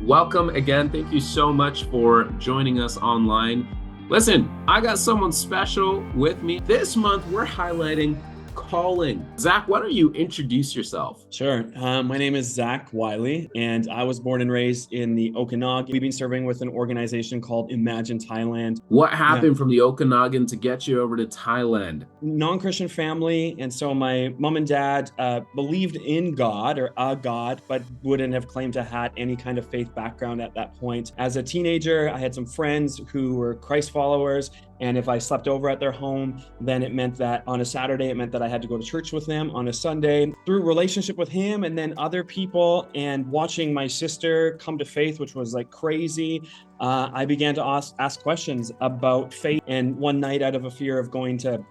Welcome again. Thank you so much for joining us online. Listen, I got someone special with me. This month, we're highlighting calling. Zach, why don't you introduce yourself? Sure. My name is Zach Wiley, and I was born and raised in the Okanagan. We've been serving with an organization called Imagine Thailand. What happened from the Okanagan to get you over to Thailand? Non-Christian family, and so my mom and dad believed in God or a God, but wouldn't have claimed to have any kind of faith background at that point. As a teenager, I had some friends who were Christ followers, and if I slept over at their home, then it meant that on a Saturday, it meant that I had to go to church with them. On a Sunday, through relationship with him and then other people and watching my sister come to faith, which was like crazy, I began to ask questions about faith. And one night, out of a fear of going to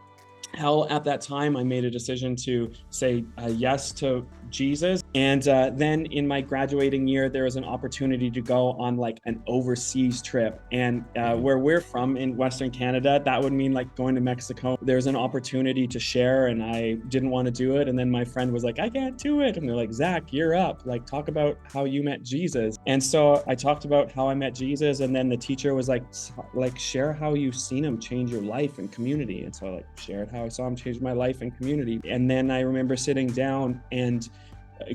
hell at that time, I made a decision to say yes to Jesus. And then in my graduating year, there was an opportunity to go on like an overseas trip. And where we're from in Western Canada, that would mean like going to Mexico. There's an opportunity to share and I didn't want to do it. And then my friend was like, I can't do it. And they're like, Zach, you're up. Like, talk about how you met Jesus. And so I talked about how I met Jesus. And then the teacher was like, share how you've seen him change your life and community. And so I shared how I saw him change my life and community. And then I remember sitting down and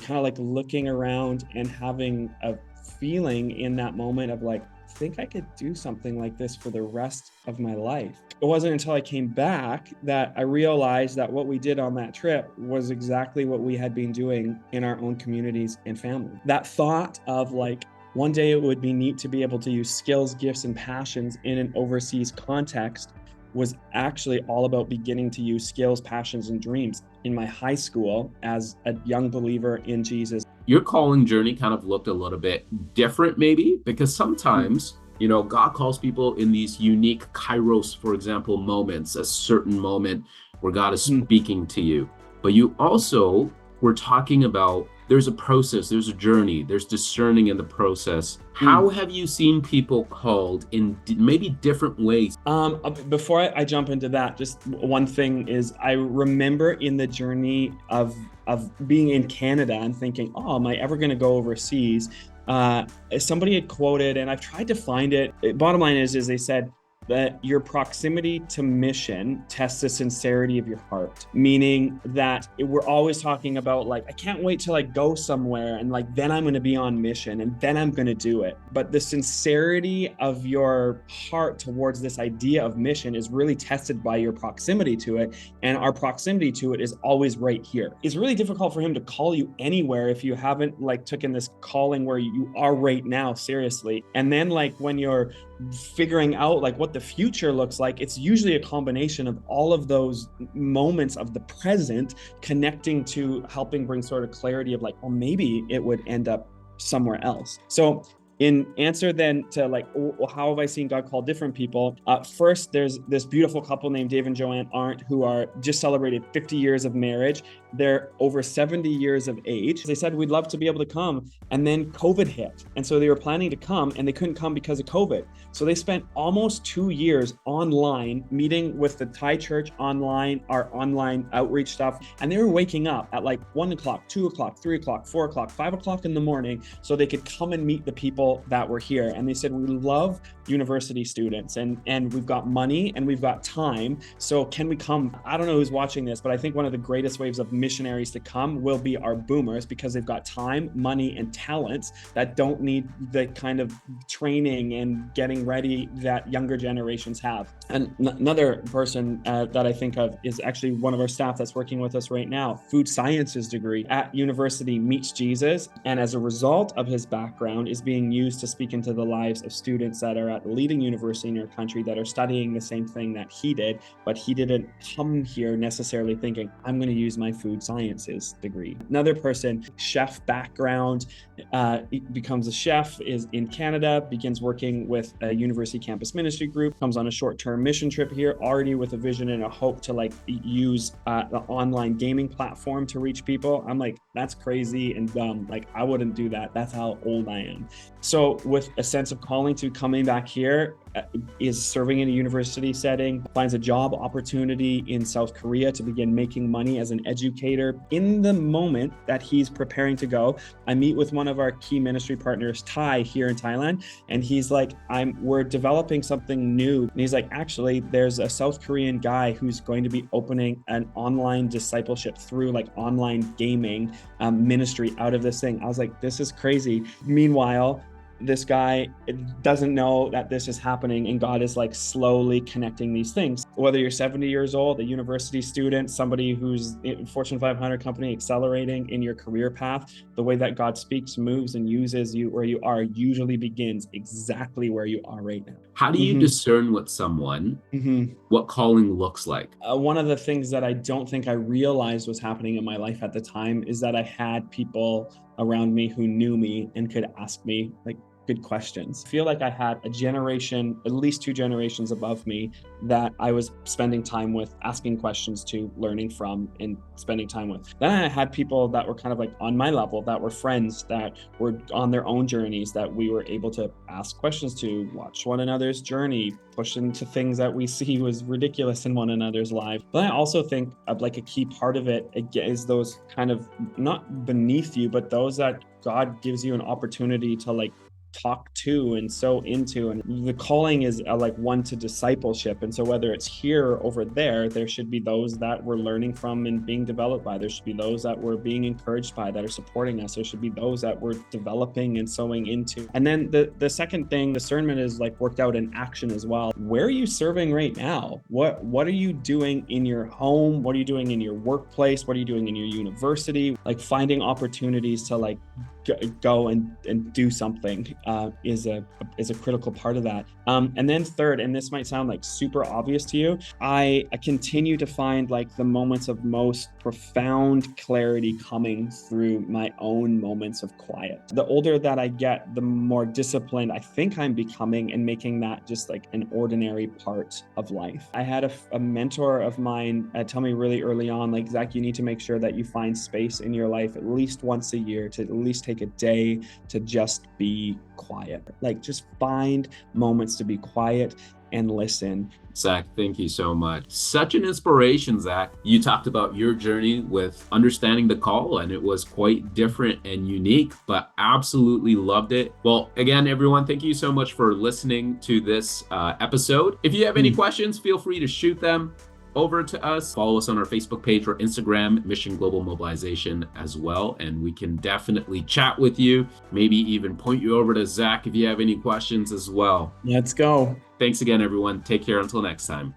kind of like looking around and having a feeling in that moment of like, I think I could do something like this for the rest of my life. It wasn't until I came back that I realized that what we did on that trip was exactly what we had been doing in our own communities and family. That thought of like, one day it would be neat to be able to use skills, gifts, and passions in an overseas context was actually all about beginning to use skills, passions, and dreams in my high school as a young believer in Jesus. Your calling journey kind of looked a little bit different, maybe, because sometimes, God calls people in these unique kairos, for example, moments, a certain moment where God is speaking to you. But you also were talking about there's a process, there's a journey, there's discerning in the process. How have you seen people called in maybe different ways? Before I jump into that, just one thing is I remember in the journey of being in Canada and thinking, oh, am I ever going to go overseas? Somebody had quoted, and I've tried to find it. Bottom line is they said that your proximity to mission tests the sincerity of your heart, meaning that we're always talking about like, I can't wait till I go somewhere and like, then I'm going to be on mission and then I'm going to do it. But the sincerity of your heart towards this idea of mission is really tested by your proximity to it. And our proximity to it is always right here. It's really difficult for him to call you anywhere if you haven't like taken this calling where you are right now seriously. And then like when you're figuring out like what the future looks like, it's usually a combination of all of those moments of the present connecting to helping bring sort of clarity of like, well, maybe it would end up somewhere else. So in answer then to like, how have I seen God call different people? First, there's this beautiful couple named Dave and Joanne Arndt who are just celebrated 50 years of marriage. They're over 70 years of age. They said, we'd love to be able to come. And then COVID hit. And so they were planning to come and they couldn't come because of COVID. So they spent almost 2 years online meeting with the Thai church online, our online outreach stuff. And they were waking up at like 1 o'clock, 2 o'clock, 3 o'clock, 4 o'clock, 5 o'clock in the morning so they could come and meet the people that were here. And they said, we love university students and we've got money and we've got time. So can we come? I don't know who's watching this, but I think one of the greatest waves of missionaries to come will be our boomers because they've got time, money, and talents that don't need the kind of training and getting ready that younger generations have. And another person that I think of is actually one of our staff that's working with us right now, food sciences degree at university, meets Jesus. And as a result of his background is being used to speak into the lives of students that are at a leading university in your country that are studying the same thing that he did, but he didn't come here necessarily thinking, I'm going to use my food sciences degree. Another person, chef background, becomes a chef, is in Canada, begins working with a university campus ministry group, comes on a short-term mission trip here, already with a vision and a hope to like use the online gaming platform to reach people. I'm like, that's crazy and dumb. Like, I wouldn't do that. That's how old I am. So with a sense of calling to coming back here, is serving in a university setting, finds a job opportunity in South Korea to begin making money as an educator. In the moment that he's preparing to go, I meet with one of our key ministry partners, Ty, here in Thailand, and he's like, we're developing something new. And he's like, actually, there's a South Korean guy who's going to be opening an online discipleship through like online gaming ministry out of this thing. I was like, this is crazy. Meanwhile, this guy doesn't know that this is happening, and God is like slowly connecting these things. Whether you're 70 years old, a university student, somebody who's in Fortune 500 company accelerating in your career path, the way that God speaks, moves, and uses you where you are usually begins exactly where you are right now. How do you discern with someone what calling looks like? One of the things that I don't think I realized was happening in my life at the time is that I had people around me who knew me and could ask me like good questions. I feel like I had a generation, at least 2 generations above me, that I was spending time with, asking questions to, learning from, and spending time with. Then I had people that were kind of like on my level, that were friends, that were on their own journeys, that we were able to ask questions to, watch one another's journey, push into things that we see was ridiculous in one another's lives. But I also think like a key part of it is those kind of not beneath you, but those that God gives you an opportunity to like talk to and so into. And the calling is like one to discipleship. And so whether it's here or over there, there should be those that we're learning from and being developed by. There should be those that we're being encouraged by, that are supporting us. There should be those that we're developing and sowing into. And then the second thing, discernment, is like worked out in action as well. Where are you serving right now? What are you doing in your home? What are you doing in your workplace? What are you doing in your university? Like finding opportunities to like go and do something is a critical part of that. And then third, and this might sound like super obvious to you, I continue to find like the moments of most profound clarity coming through my own moments of quiet. The older that I get, the more disciplined I think I'm becoming, and making that just like an ordinary part of life. I had a mentor of mine tell me really early on, like, Zach, you need to make sure that you find space in your life at least once a year to at least take a day to just be quiet. Like just find moments to be quiet and listen. Zach, thank you so much. Such an inspiration, Zach. You talked about your journey with understanding the call, and it was quite different and unique, but absolutely loved it. Well, again, everyone, thank you so much for listening to this episode. If you have any questions, feel free to shoot them over to us. Follow us on our Facebook page or Instagram, Mission Global Mobilization as well, and we can definitely chat with you, maybe even point you over to Zach if you have any questions as well. Let's go. Thanks again, everyone. Take care until next time.